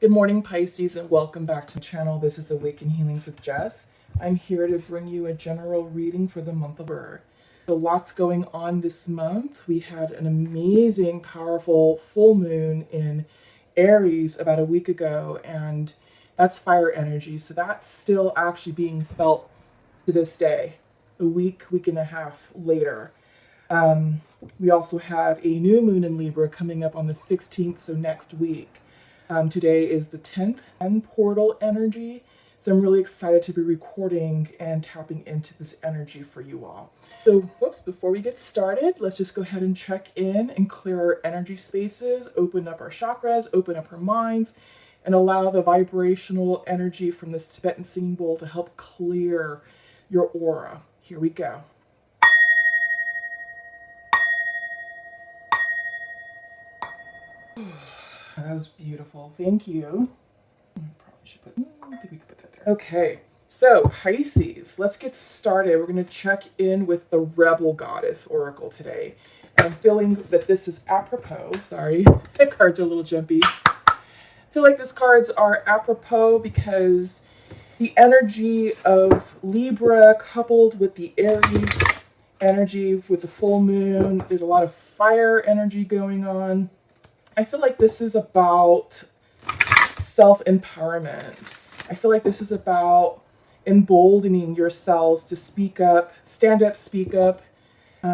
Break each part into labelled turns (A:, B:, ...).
A: Good morning, Pisces, and welcome back to the channel. This is Awaken Healings with Jess. I'm here to bring you a general reading for the month of October. So lots going on this month. We had an amazing, powerful full moon in Aries about a week ago, and that's fire energy. So that's still actually being felt to this day, a week and a half later. We also have a new moon in Libra coming up on the 16th, so next week. Today is the 10th and portal energy, so I'm really excited to be recording and tapping into this energy for you all. So, before we get started, let's just go ahead and check in and clear our energy spaces, open up our chakras, open up our minds, and allow the vibrational energy from this Tibetan singing bowl to help clear your aura. Here we go. That was beautiful. Thank you. I think we could put that there. Okay, so Pisces, let's get started. We're going to check in with the Rebel Goddess Oracle today. And I'm feeling that this is apropos. Sorry, the cards are a little jumpy. I feel like these cards are apropos because the energy of Libra coupled with the Aries energy with the full moon, there's a lot of fire energy going on. I feel like this is about self-empowerment. I feel like this is about emboldening yourselves to speak up, stand up, speak up,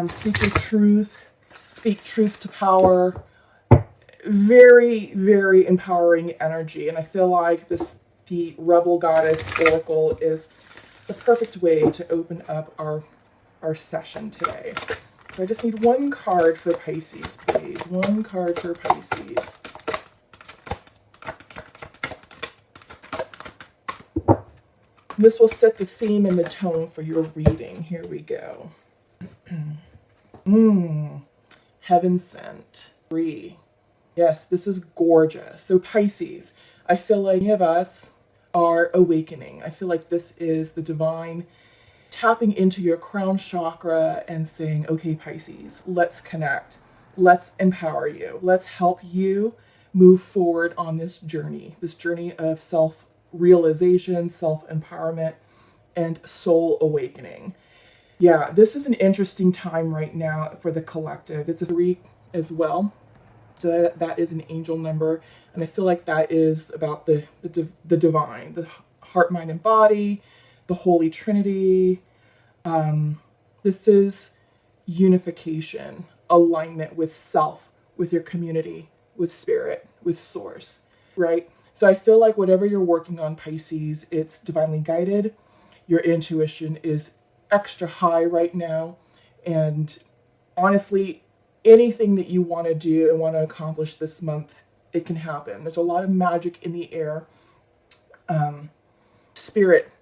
A: speak your truth, speak truth to power. Very, very empowering energy. And I feel like the Rebel Goddess Oracle is the perfect way to open up our session today. So I just need one card for Pisces, please. One card for Pisces. This will set the theme and the tone for your reading. Here we go. Heaven Sent. 3. Yes, this is gorgeous. So Pisces, I feel like many of us are awakening. I feel like this is the divine tapping into your crown chakra and saying, okay, Pisces, let's connect. Let's empower you. Let's help you move forward on this journey of self-realization, self-empowerment, and soul awakening. Yeah, this is an interesting time right now for the collective. It's a 3 as well. So that is an angel number. And I feel like that is about the divine, the heart, mind, and body, the Holy Trinity. This is unification, alignment with self, with your community, with spirit, with source, right? So I feel like whatever you're working on, Pisces, it's divinely guided. Your intuition is extra high right now. And honestly, anything that you want to do and want to accomplish this month, it can happen. There's a lot of magic in the air. Spirit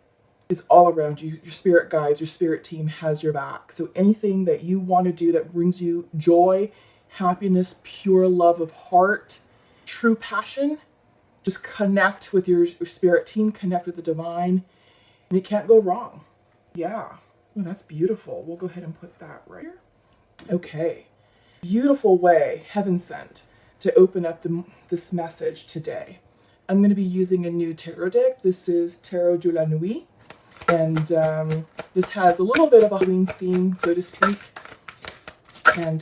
A: is all around you. Your spirit guides, your spirit team has your back. So anything that you want to do that brings you joy, happiness, pure love of heart, true passion, just connect with your spirit team, connect with the divine, and it can't go wrong. Yeah. Oh, that's beautiful. We'll go ahead and put that right here. Okay. Beautiful way, Heaven Sent, to open up this message today. I'm going to be using a new tarot deck. This is Tarot de la Nuit. And this has a little bit of a Halloween theme, so to speak. And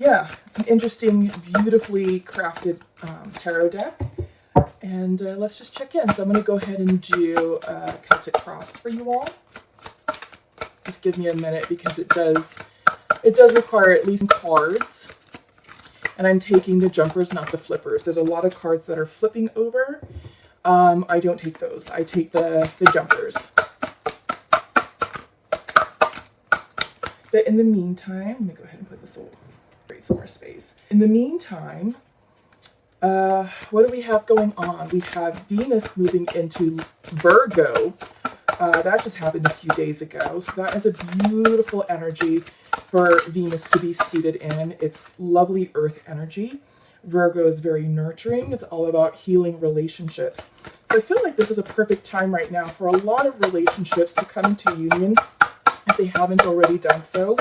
A: yeah, it's an interesting, beautifully crafted tarot deck. And let's just check in. So I'm going to go ahead and do a Celtic Cross for you all. Just give me a minute because it does require at least cards. And I'm taking the jumpers, not the flippers. There's a lot of cards that are flipping over. I don't take those. I take the jumpers. But in the meantime, let me go ahead and put this little, create some more space. In the meantime, what do we have going on? We have Venus moving into Virgo. That just happened a few days ago. So that is a beautiful energy for Venus to be seated in. It's lovely earth energy. Virgo is very nurturing. It's all about healing relationships. So I feel like this is a perfect time right now for a lot of relationships to come into union if they haven't already done so.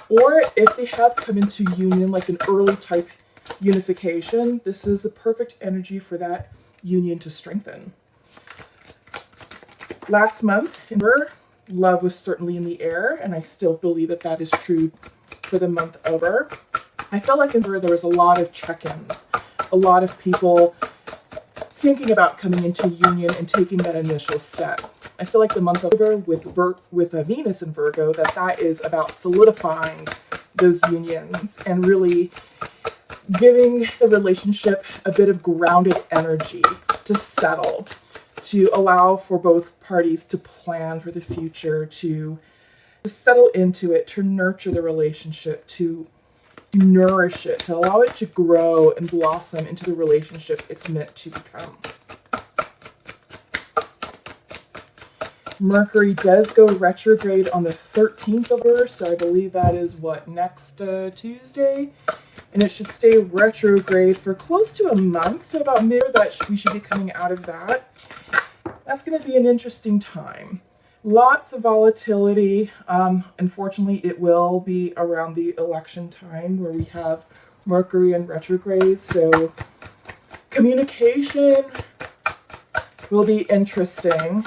A: Or if they have come into union, like an early type unification. This is the perfect energy for that union to strengthen. Last month, love was certainly in the air, and I still believe that that is true for the month over. I felt like in there was a lot of check-ins, a lot of people thinking about coming into union and taking that initial step. I feel like the month of October with Venus in Virgo, that is about solidifying those unions and really giving the relationship a bit of grounded energy to settle, to allow for both parties to plan for the future, to settle into it, to nurture the relationship, to nourish it, to allow it to grow and blossom into the relationship it's meant to become. Mercury does go retrograde on the 13th of October, so I believe that is next Tuesday, and it should stay retrograde for close to a month, so about mid that we should be coming out of that. That's going to be an interesting time. Lots of volatility. Unfortunately, it will be around the election time where we have Mercury in retrograde, so communication will be interesting.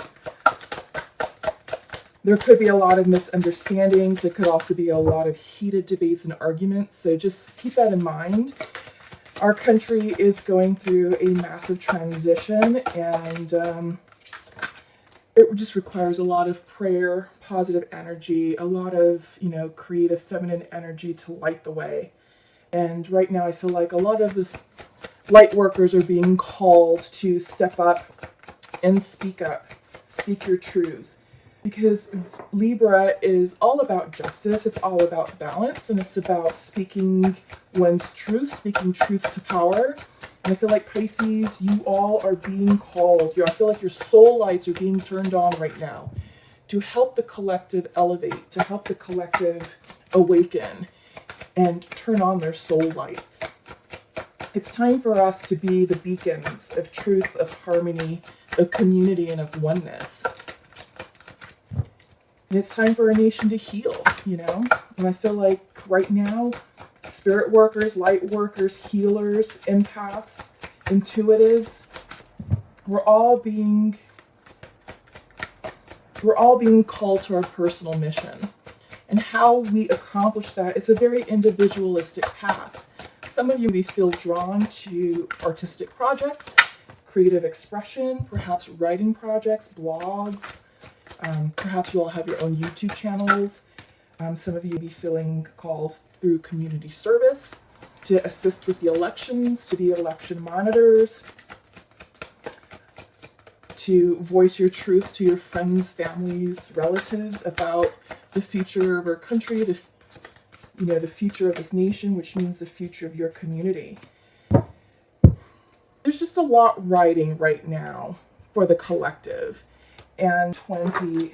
A: There could be a lot of misunderstandings. There could also be a lot of heated debates and arguments. So just keep that in mind. Our country is going through a massive transition, and it just requires a lot of prayer, positive energy, a lot of, creative feminine energy to light the way. And right now I feel like a lot of the light workers are being called to step up and speak up, speak your truths. Because Libra is all about justice, it's all about balance, and it's about speaking one's truth, speaking truth to power. And I feel like Pisces, you all are being called. I feel like your soul lights are being turned on right now to help the collective elevate, to help the collective awaken and turn on their soul lights. It's time for us to be the beacons of truth, of harmony, of community, and of oneness. And it's time for our nation to heal, And I feel like right now, spirit workers, light workers, healers, empaths, intuitives, we're all being called to our personal mission. And how we accomplish that is a very individualistic path. Some of you may feel drawn to artistic projects, creative expression, perhaps writing projects, blogs. Perhaps you all have your own YouTube channels. Some of you may be feeling called through community service to assist with the elections, to be election monitors, to voice your truth to your friends, families, relatives about the future of our country, the future of this nation, which means the future of your community. There's just a lot riding right now for the collective. And 20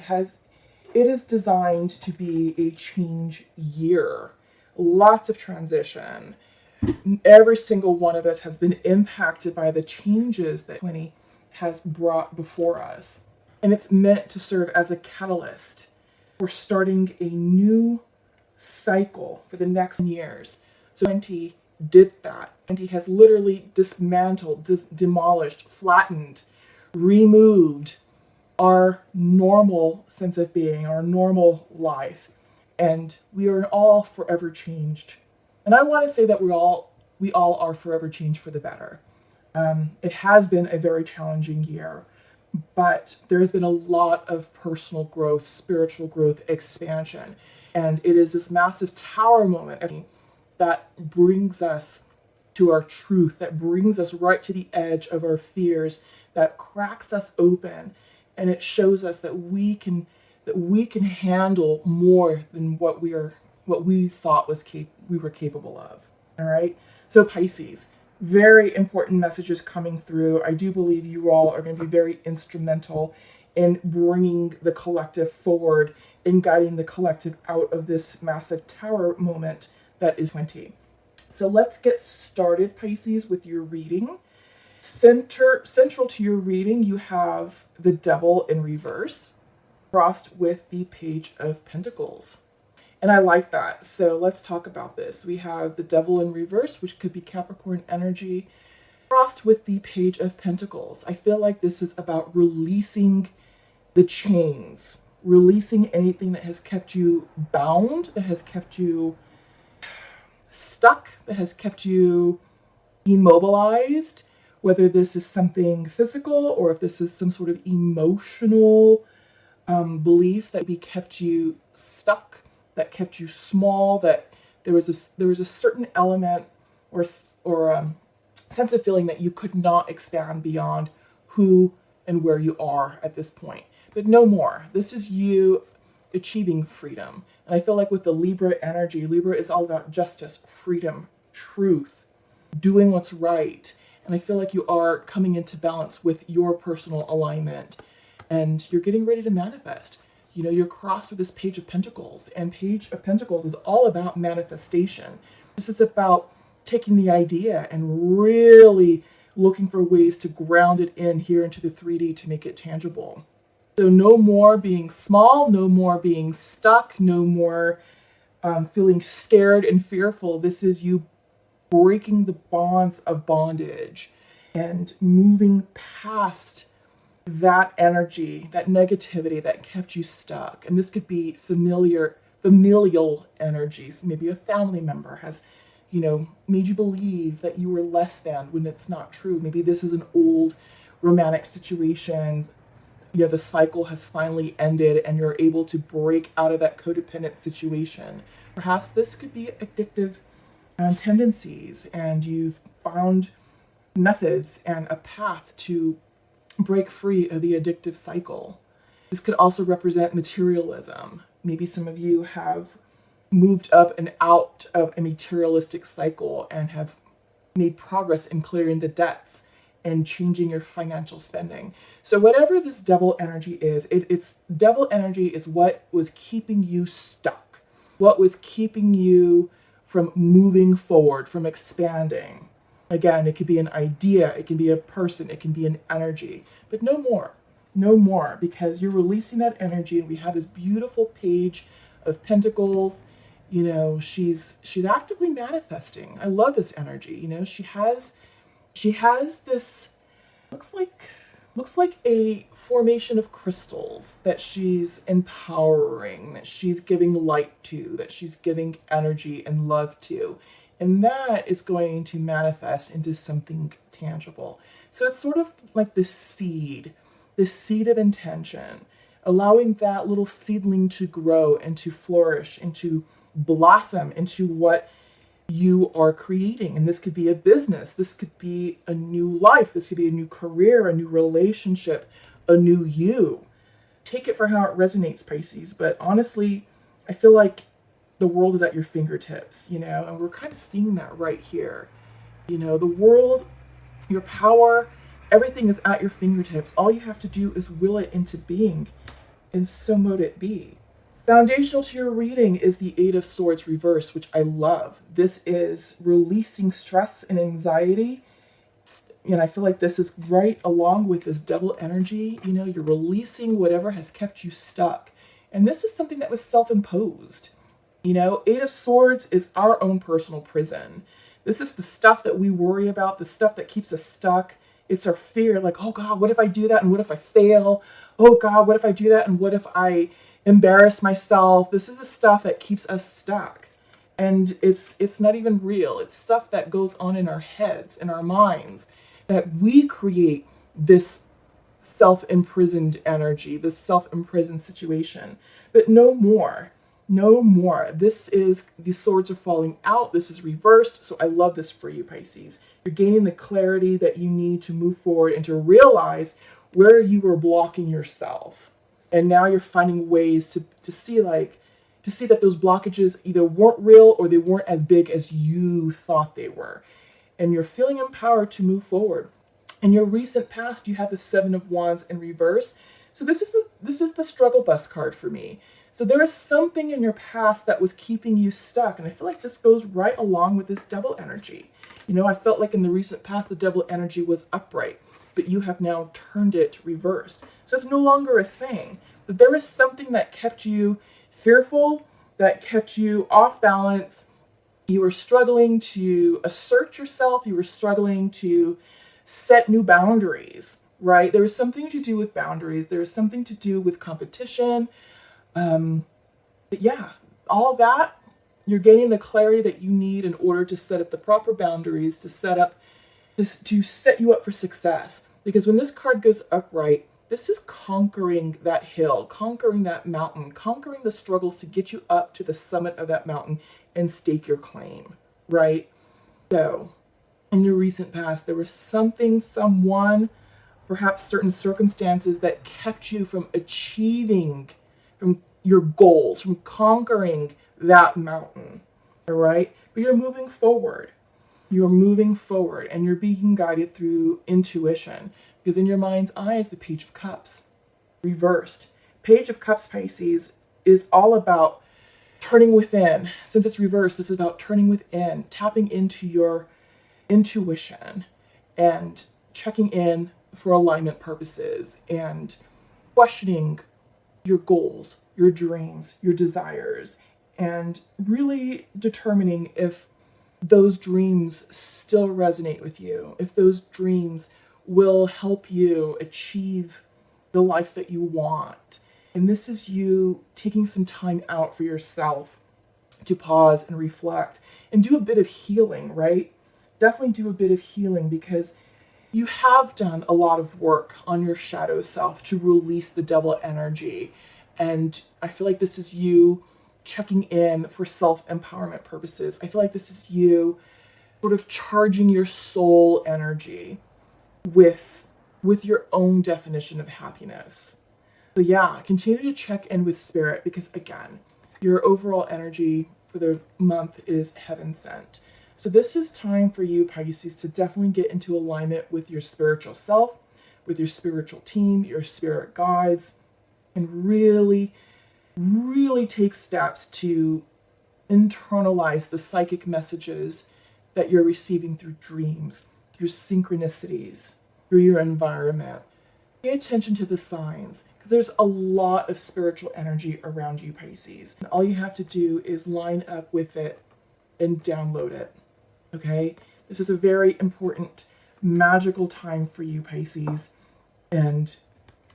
A: is designed to be a change year. Lots of transition. Every single one of us has been impacted by the changes that 20 has brought before us. And it's meant to serve as a catalyst for starting a new cycle for the next years. So 20 did that. 20 has literally dismantled, demolished, flattened, removed our normal sense of being, our normal life, and we are all forever changed. And I want to say that we all are forever changed for the better. It has been a very challenging year, but there's been a lot of personal growth, spiritual growth, expansion, and it is this massive tower moment that brings us to our truth, that brings us right to the edge of our fears, that cracks us open. And it shows us that we can handle more than what we thought we were capable of. All right. So Pisces, very important messages coming through. I do believe you all are going to be very instrumental in bringing the collective forward, in guiding the collective out of this massive tower moment that is 20. So let's get started, Pisces, with your reading. Central to your reading, you have the Devil in reverse, crossed with the Page of Pentacles. And I like that. So let's talk about this. We have the Devil in reverse, which could be Capricorn energy, crossed with the Page of Pentacles. I feel like this is about releasing the chains, releasing anything that has kept you bound, that has kept you stuck, that has kept you immobilized, whether this is something physical or if this is some sort of emotional belief that kept you stuck, that kept you small, that there was a certain element or sense of feeling that you could not expand beyond who and where you are at this point. But no more. This is you achieving freedom. And I feel like with the Libra energy, Libra is all about justice, freedom, truth, doing what's right. And I feel like you are coming into balance with your personal alignment and you're getting ready to manifest. You know, you're crossed with this Page of Pentacles, and Page of Pentacles is all about manifestation. This is about taking the idea and really looking for ways to ground it in here into the 3D to make it tangible. So no more being small, no more being stuck, no more feeling scared and fearful. This is you breaking the bonds of bondage and moving past that energy, that negativity that kept you stuck. And this could be familial energies. Maybe a family member has, made you believe that you were less than when it's not true. Maybe this is an old romantic situation. The cycle has finally ended and you're able to break out of that codependent situation. Perhaps this could be addictive tendencies, and you've found methods and a path to break free of the addictive cycle. This could also represent materialism. Maybe some of you have moved up and out of a materialistic cycle and have made progress in clearing the debts and changing your financial spending. So whatever this devil energy is, it's devil energy is what was keeping you stuck, what was keeping you from moving forward, from expanding. Again, it could be an idea, it can be a person, it can be an energy, but no more, because you're releasing that energy. And we have this beautiful Page of Pentacles. She's actively manifesting. I love this energy. She has this looks like a formation of crystals that she's empowering, that she's giving light to, that she's giving energy and love to. And that is going to manifest into something tangible. So it's sort of like this seed of intention, allowing that little seedling to grow and to flourish and to blossom into what you are creating. And this could be a business, this could be a new life, this could be a new career, a new relationship, a new you. Take it for how it resonates, Pisces. But honestly, I feel like the world is at your fingertips, and we're kind of seeing that right here. The world, your power, everything is at your fingertips. All you have to do is will it into being, and so mote it be. Foundational to your reading is the Eight of Swords reverse, which I love. This is releasing stress and anxiety. And I feel like this is right along with this devil energy. You're releasing whatever has kept you stuck. And this is something that was self-imposed. Eight of Swords is our own personal prison. This is the stuff that we worry about, the stuff that keeps us stuck. It's our fear, like, oh God, what if I do that? And what if I fail? Oh God, what if I do that? And what if I embarrass myself? This is the stuff that keeps us stuck. And it's not even real. It's stuff that goes on in our heads, in our minds, that we create this self-imprisoned energy, this self-imprisoned situation. But no more. This is, the swords are falling out. This is reversed. So I love this for you, Pisces. You're gaining the clarity that you need to move forward and to realize where you were blocking yourself. And now you're finding ways to see that those blockages either weren't real or they weren't as big as you thought they were. And you're feeling empowered to move forward. In your recent past, you had the Seven of Wands in reverse. So this is the struggle bus card for me. So there is something in your past that was keeping you stuck. And I feel like this goes right along with this devil energy. I felt like in the recent past, the devil energy was upright, but you have now turned it reverse. So it's no longer a thing. But there is something that kept you fearful, that kept you off balance. You were struggling to assert yourself. You were struggling to set new boundaries, right? There was something to do with boundaries. There was something to do with competition. But yeah, all that, you're gaining the clarity that you need in order to set up the proper boundaries, to set you up for success. Because when this card goes upright, this is conquering that hill, conquering that mountain, conquering the struggles to get you up to the summit of that mountain and stake your claim, right? So, in your recent past, there was something, someone, perhaps certain circumstances that kept you from achieving from your goals, from conquering that mountain, all right? But you're moving forward. You're moving forward and you're being guided through intuition, because in your mind's eye is the Page of Cups, reversed. Page of Cups, Pisces, is all about turning within. Since it's reversed, this is about turning within, tapping into your intuition and checking in for alignment purposes and questioning your goals, your dreams, your desires, and really determining if those dreams still resonate with you, if those dreams will help you achieve the life that you want. And this is you taking some time out for yourself to pause and reflect and do a bit of healing, right? Definitely do a bit of healing, because you have done a lot of work on your shadow self to release the devil energy. And I feel like this is you checking in for self-empowerment purposes. I feel like this is you sort of charging your soul energy with your own definition of happiness. So yeah, continue to check in with spirit, because again, your overall energy for the month is heaven sent. So this is time for you, Pisces, to definitely get into alignment with your spiritual self, with your spiritual team, your spirit guides, and really, really take steps to internalize the psychic messages that you're receiving through dreams, through synchronicities, through your environment. Pay attention to the signs, because there's a lot of spiritual energy around you, Pisces. And all you have to do is line up with it and download it. Okay? This is a very important, magical time for you, Pisces. And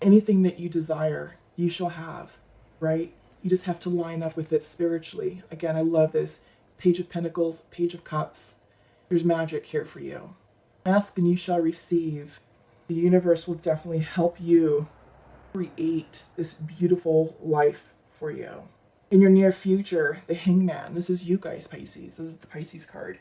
A: anything that you desire, you shall have, right? You just have to line up with it spiritually. Again, I love this. Page of Pentacles, Page of Cups. There's magic here for you. Ask and you shall receive. The universe will definitely help you create this beautiful life for you. In your near future, the Hangman. This is you guys, Pisces. This is the Pisces card.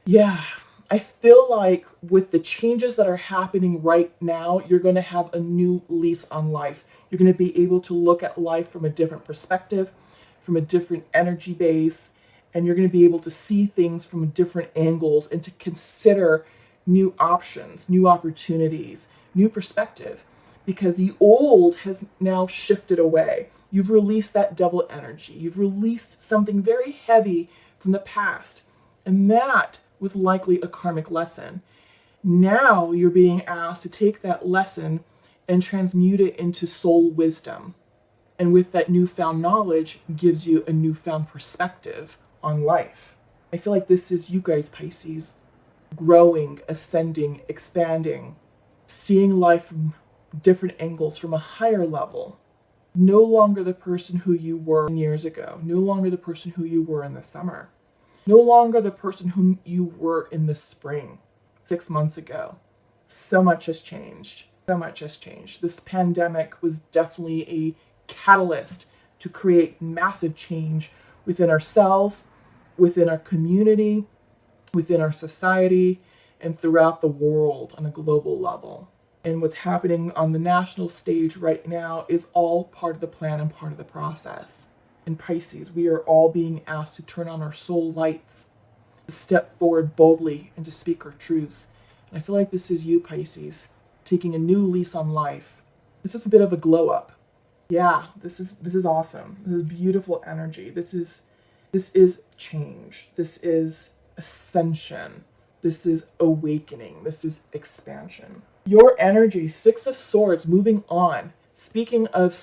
A: Yeah, I feel like with the changes that are happening right now, you're going to have a new lease on life. You're going to be able to look at life from a different perspective, from a different energy base, and you're going to be able to see things from different angles and to consider new options, new opportunities, new perspective, because the old has now shifted away. You've released that devil energy. You've released something very heavy from the past, and that was likely a karmic lesson. Now you're being asked to take that lesson and transmute it into soul wisdom. And with that newfound knowledge, gives you a newfound perspective on life. I feel like this is you guys, Pisces, growing, ascending, expanding, seeing life from different angles, from a higher level. No longer the person who you were years ago. No longer the person who you were in the summer. No longer the person whom you were in the spring, 6 months ago. So much has changed. So much has changed. This pandemic was definitely a catalyst to create massive change within ourselves, within our community, within our society, and throughout the world on a global level. And what's happening on the national stage right now is all part of the plan and part of the process. In Pisces, we are all being asked to turn on our soul lights, to step forward boldly, and to speak our truths. And I feel like this is you, Pisces, taking a new lease on life. This is a bit of a glow up. Yeah, this is awesome. This is beautiful energy. This is change. This is ascension. This is awakening. This is expansion. Your energy, 6 of Swords, moving on. Speaking of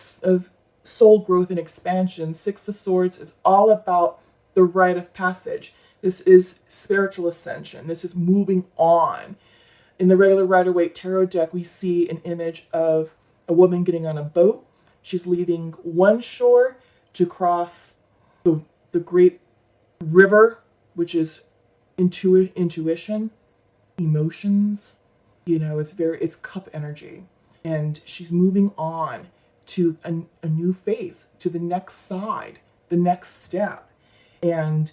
A: soul growth and expansion. Six of Swords is all about the rite of passage. This is spiritual ascension. This is moving on. In the regular Rider-Waite Tarot deck, we see an image of a woman getting on a boat. She's leaving one shore to cross the great river, which is intuition, emotions. It's cup energy. And she's moving on to a new phase, to the next side, the next step. And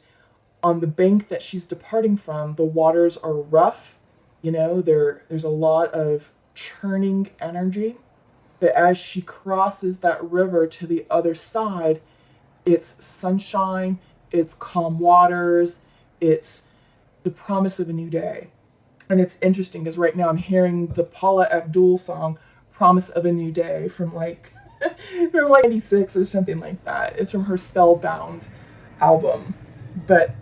A: on the bank that she's departing from, the waters are rough. There's a lot of churning energy. But as she crosses that river to the other side, it's sunshine, it's calm waters, it's the promise of a new day. And it's interesting because right now I'm hearing the Paula Abdul song, Promise of a New Day, from like 96 or something like that. It's from her Spellbound album. But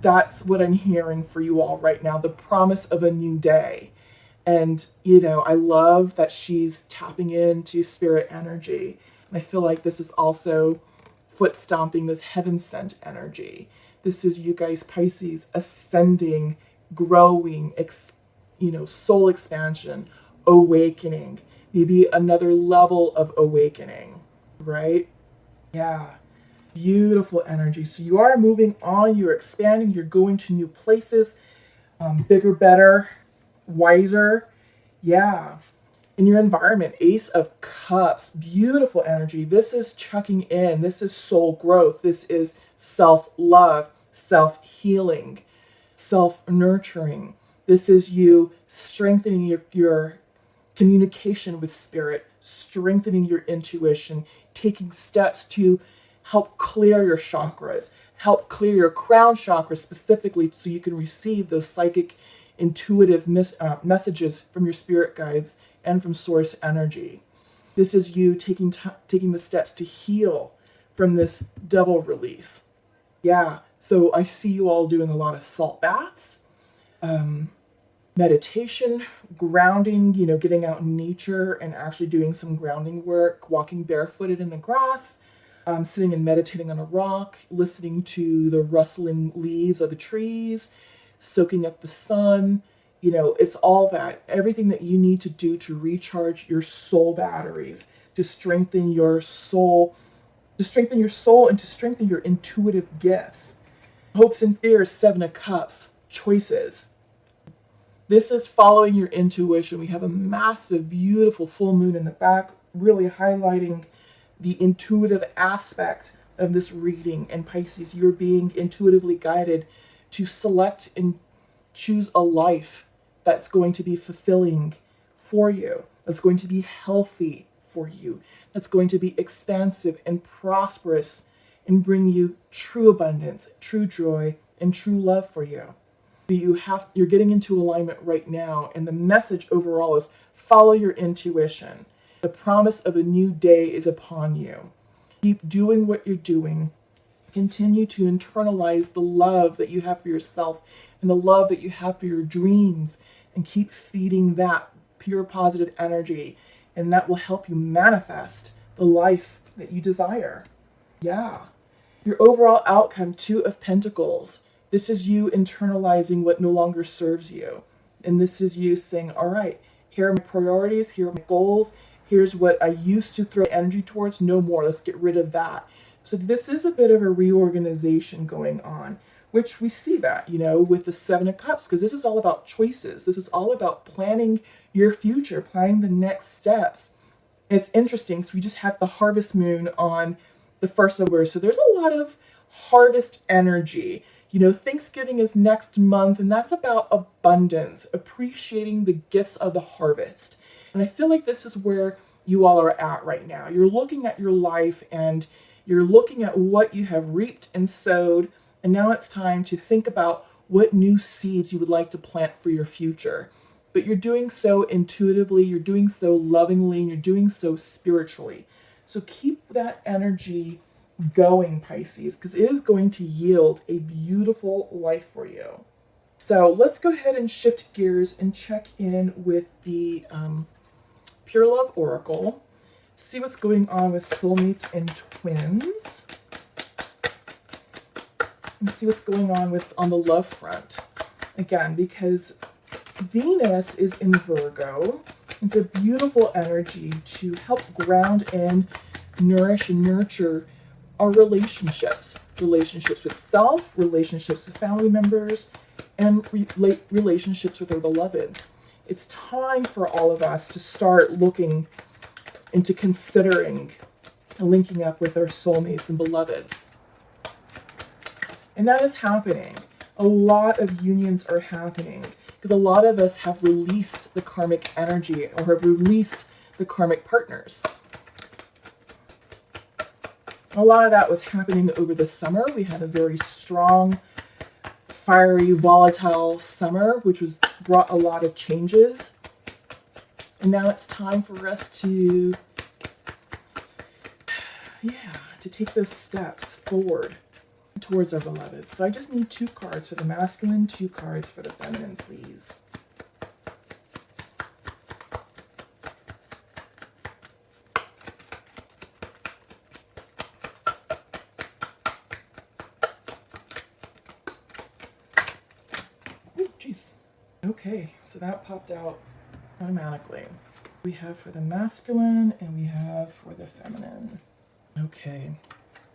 A: that's what I'm hearing for you all right now, the promise of a new day. And, I love that she's tapping into spirit energy. And I feel like this is also foot stomping this heaven sent energy. This is you guys, Pisces, ascending, growing, soul expansion, awakening, maybe another level of awakening, right? Yeah. Beautiful energy. So you are moving on, you're expanding, you're going to new places, bigger, better, wiser. Yeah. In your environment, Ace of Cups, beautiful energy. This is checking in. This is soul growth. This is self-love, self-healing, self-nurturing. This is you strengthening your communication with spirit, strengthening your intuition, taking steps to help clear your chakras, help clear your crown chakra specifically so you can receive those psychic, intuitive messages from your spirit guides and from source energy. This is you taking the steps to heal from this devil release. Yeah, so I see you all doing a lot of salt baths, meditation, grounding, getting out in nature and actually doing some grounding work, walking barefooted in the grass, sitting and meditating on a rock, listening to the rustling leaves of the trees, soaking up the sun. It's all that. Everything that you need to do to recharge your soul batteries, to strengthen your soul, and to strengthen your intuitive gifts. Hopes and fears, Seven of Cups, choices. This is following your intuition. We have a massive, beautiful full moon in the back, really highlighting the intuitive aspect of this reading. And Pisces, you're being intuitively guided to select and choose a life that's going to be fulfilling for you, that's going to be healthy for you, that's going to be expansive and prosperous and bring you true abundance, true joy, and true love for you. You're getting into alignment right now, and the message overall is follow your intuition. The promise of a new day is upon you. Keep doing what you're doing. Continue to internalize the love that you have for yourself and the love that you have for your dreams, and keep feeding that pure positive energy, and that will help you manifest the life that you desire. Yeah. Your overall outcome, Two of Pentacles. This is you internalizing what no longer serves you. And this is you saying, all right, here are my priorities, here are my goals, here's what I used to throw energy towards, no more, let's get rid of that. So this is a bit of a reorganization going on, which we see that, with the Seven of Cups, because this is all about choices. This is all about planning your future, planning the next steps. And it's interesting, so we just had the harvest moon on the 1st of February, so there's a lot of harvest energy. Thanksgiving is next month, and that's about abundance, appreciating the gifts of the harvest. And I feel like this is where you all are at right now. You're looking at your life, and you're looking at what you have reaped and sowed, and now it's time to think about what new seeds you would like to plant for your future. But you're doing so intuitively, you're doing so lovingly, and you're doing so spiritually. So keep that energy going, Pisces, because it is going to yield a beautiful life for you. So let's go ahead and shift gears and check in with the Pure Love Oracle. see what's going on with soulmates and twins. And see what's going on on the love front. Again, because Venus is in Virgo. It's a beautiful energy to help ground and nourish and nurture our relationships. Relationships with self, relationships with family members, and relationships with our beloved. It's time for all of us to start looking into considering linking up with our soulmates and beloveds. And that is happening. A lot of unions are happening because a lot of us have released the karmic energy or have released the karmic partners. A lot of that was happening over the summer. We had a very strong, fiery, volatile summer, which brought a lot of changes. And now it's time for us to take those steps forward towards our beloved. So I just need 2 cards for the masculine, 2 cards for the feminine, please. Oh, jeez. Okay, so that popped out automatically. We have for the masculine and we have for the feminine. Okay.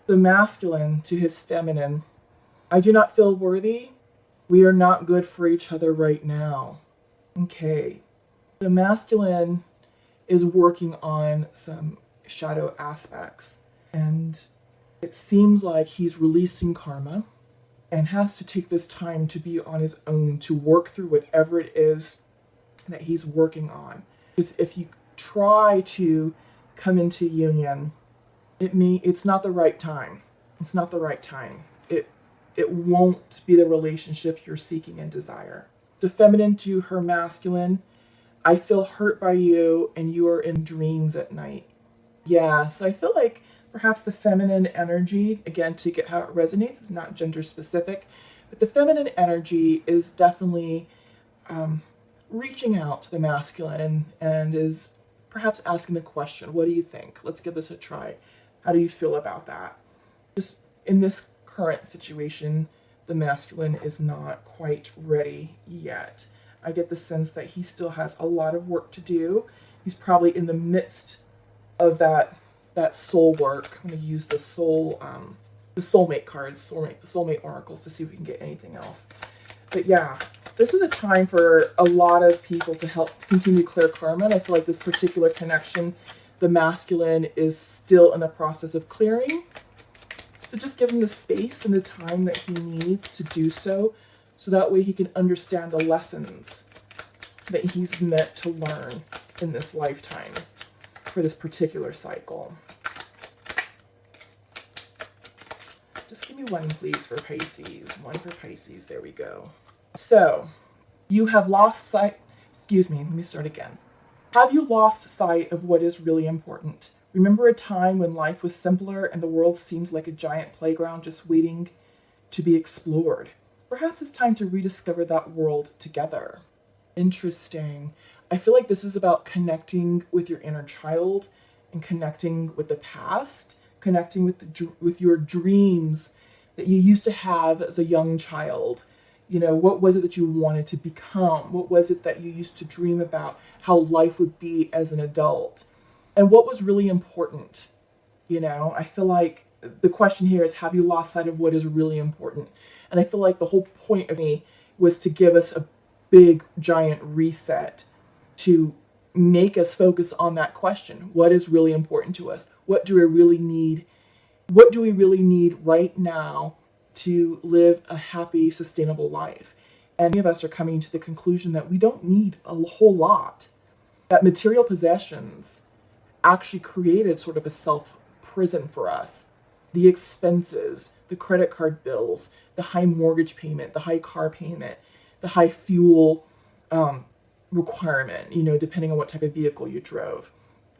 A: The masculine to his feminine. I do not feel worthy. We are not good for each other right now. Okay. The masculine is working on some shadow aspects. And it seems like he's releasing karma and has to take this time to be on his own to work through whatever it is that he's working on. Because if you try to come into union, it's not the right time. It's not the right time. It won't be the relationship you're seeking and desire. The feminine to her masculine, I feel hurt by you and you are in dreams at night. Yeah, so I feel like perhaps the feminine energy, again, to get how it resonates, is not gender specific, but the feminine energy is definitely reaching out to the masculine and is perhaps asking the question, what do you think? Let's give this a try. How do you feel about that? Just in this current situation, the masculine is not quite ready yet. I get the sense that he still has a lot of work to do. He's probably in the midst of that soul work. I'm going to use the soulmate cards, soulmate oracles to see if we can get anything else. But yeah, this is a time for a lot of people to help to continue to clear karma. And I feel like this particular connection, the masculine is still in the process of clearing. So just give him the space and the time that he needs to do so that way he can understand the lessons that he's meant to learn in this lifetime for this particular cycle. Just give me 1, please, for Pisces. 1 for Pisces. There we go. So, you have lost sight. Excuse me, let me start again. Have you lost sight of what is really important? Remember a time when life was simpler and the world seems like a giant playground just waiting to be explored? Perhaps it's time to rediscover that world together. Interesting. I feel like this is about connecting with your inner child and connecting with the past, connecting with your dreams that you used to have as a young child. You know, what was it that you wanted to become? What was it that you used to dream about how life would be as an adult? And what was really important? You know, I feel like the question here is, have you lost sight of what is really important? And I feel like the whole point of me was to give us a big, giant reset to make us focus on that question. What is really important to us? What do we really need? What do we really need right now to live a happy, sustainable life? And many of us are coming to the conclusion that we don't need a whole lot. That material possessions actually created sort of a self-prison for us. The expenses, the credit card bills, the high mortgage payment, the high car payment, the high fuel requirement, you know, depending on what type of vehicle you drove.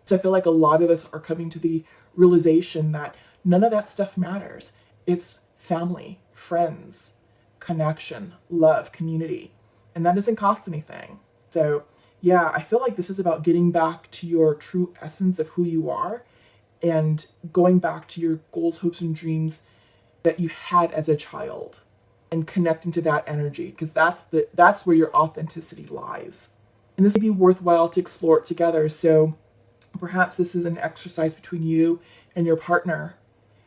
A: So I feel like a lot of us are coming to the realization that none of that stuff matters. It's family, friends, connection, love, community. And that doesn't cost anything. So Yeah, I feel like this is about getting back to your true essence of who you are and going back to your goals, hopes, and dreams that you had as a child and connecting to that energy, because that's where your authenticity lies. And this may be worthwhile to explore it together. So perhaps this is an exercise between you and your partner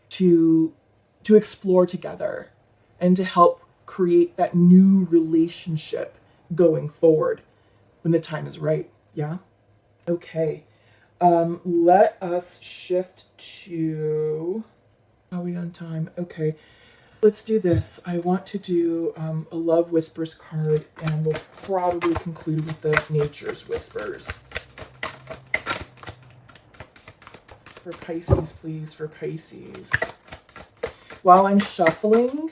A: to explore together and to help create that new relationship going forward when the time is right. Yeah? Okay. Let us shift to... Are we on time? Okay. Let's do this. I want to do a Love Whispers card, and we'll probably conclude with the Nature's Whispers. For Pisces, please, for Pisces. While I'm shuffling,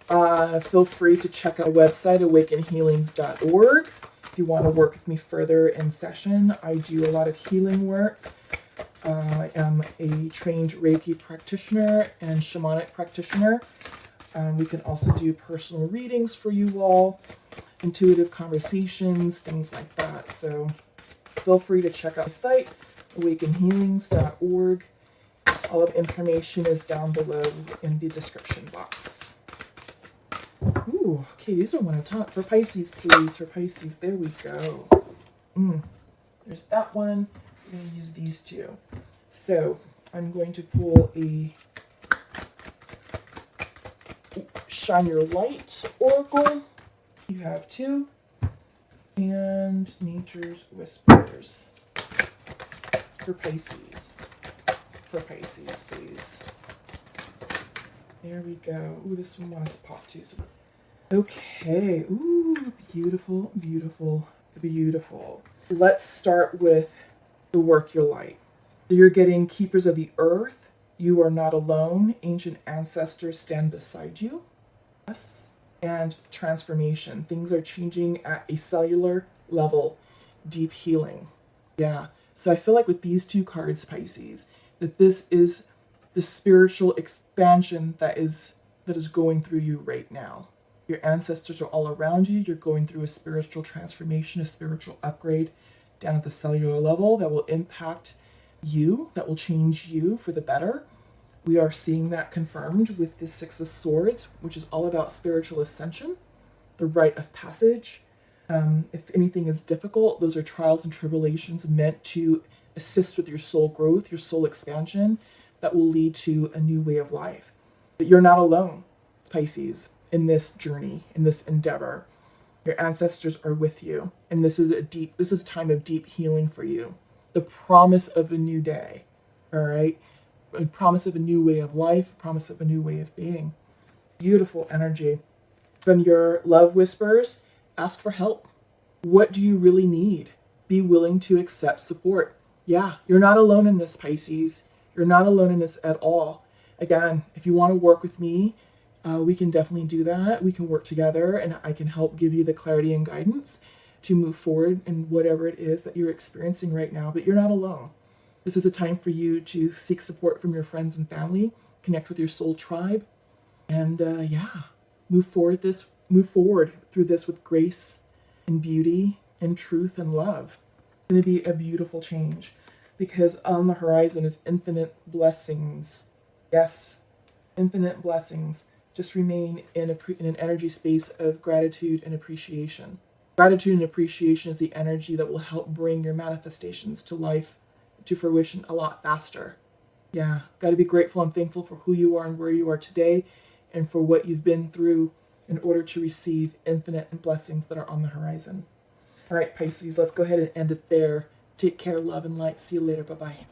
A: feel free to check out my website, awakenhealings.org. If you want to work with me further in session, I do a lot of healing work. I am a trained Reiki practitioner and shamanic practitioner. We can also do personal readings for you all, intuitive conversations, things like that. So feel free to check out my site, awakenhealings.org. All of the information is down below in the description box. Ooh, okay, these are one on top. For Pisces, please. For Pisces, there we go. There's that one. I'm going to use these two. So I'm going to pull a Shine Your Light Oracle. You have two. And Nature's Whispers. For Pisces. For Pisces, please. There we go. Ooh, this one wanted to pop too. Okay. Ooh, beautiful, beautiful, beautiful. Let's start with the Work Your Light. So you're getting Keepers of the Earth. You are not alone. Ancient ancestors stand beside you. Yes. And transformation. Things are changing at a cellular level. Deep healing. Yeah. So I feel like with these two cards, Pisces, that this is the spiritual expansion that is going through you right now. Your ancestors are all around you. You're going through a spiritual transformation, a spiritual upgrade down at the cellular level that will impact you, that will change you for the better. We are seeing that confirmed with the Six of Swords, which is all about spiritual ascension, the rite of passage. If anything is difficult, those are trials and tribulations meant to assist with your soul growth, your soul expansion, that will lead to a new way of life. But you're not alone, Pisces, in this journey, in this endeavor. Your ancestors are with you, and this is a time of deep healing for you. The promise of a new day, all right? A promise of a new way of life, a promise of a new way of being. Beautiful energy. From your Love Whispers, ask for help. What do you really need? Be willing to accept support. Yeah, you're not alone in this, Pisces. You're not alone in this at all. Again, if you want to work with me, we can definitely do that. We can work together, and I can help give you the clarity and guidance to move forward in whatever it is that you're experiencing right now. But you're not alone. This is a time for you to seek support from your friends and family, connect with your soul tribe, and move forward through this with grace and beauty and truth and love. It's going to be a beautiful change, because on the horizon is infinite blessings. Yes, infinite blessings. Just remain in an energy space of gratitude and appreciation. Gratitude and appreciation is the energy that will help bring your manifestations to life, to fruition a lot faster. Yeah, got to be grateful and thankful for who you are and where you are today, and for what you've been through in order to receive infinite blessings that are on the horizon. All right, Pisces, let's go ahead and end it there. Take care, love and light. See you later. Bye-bye.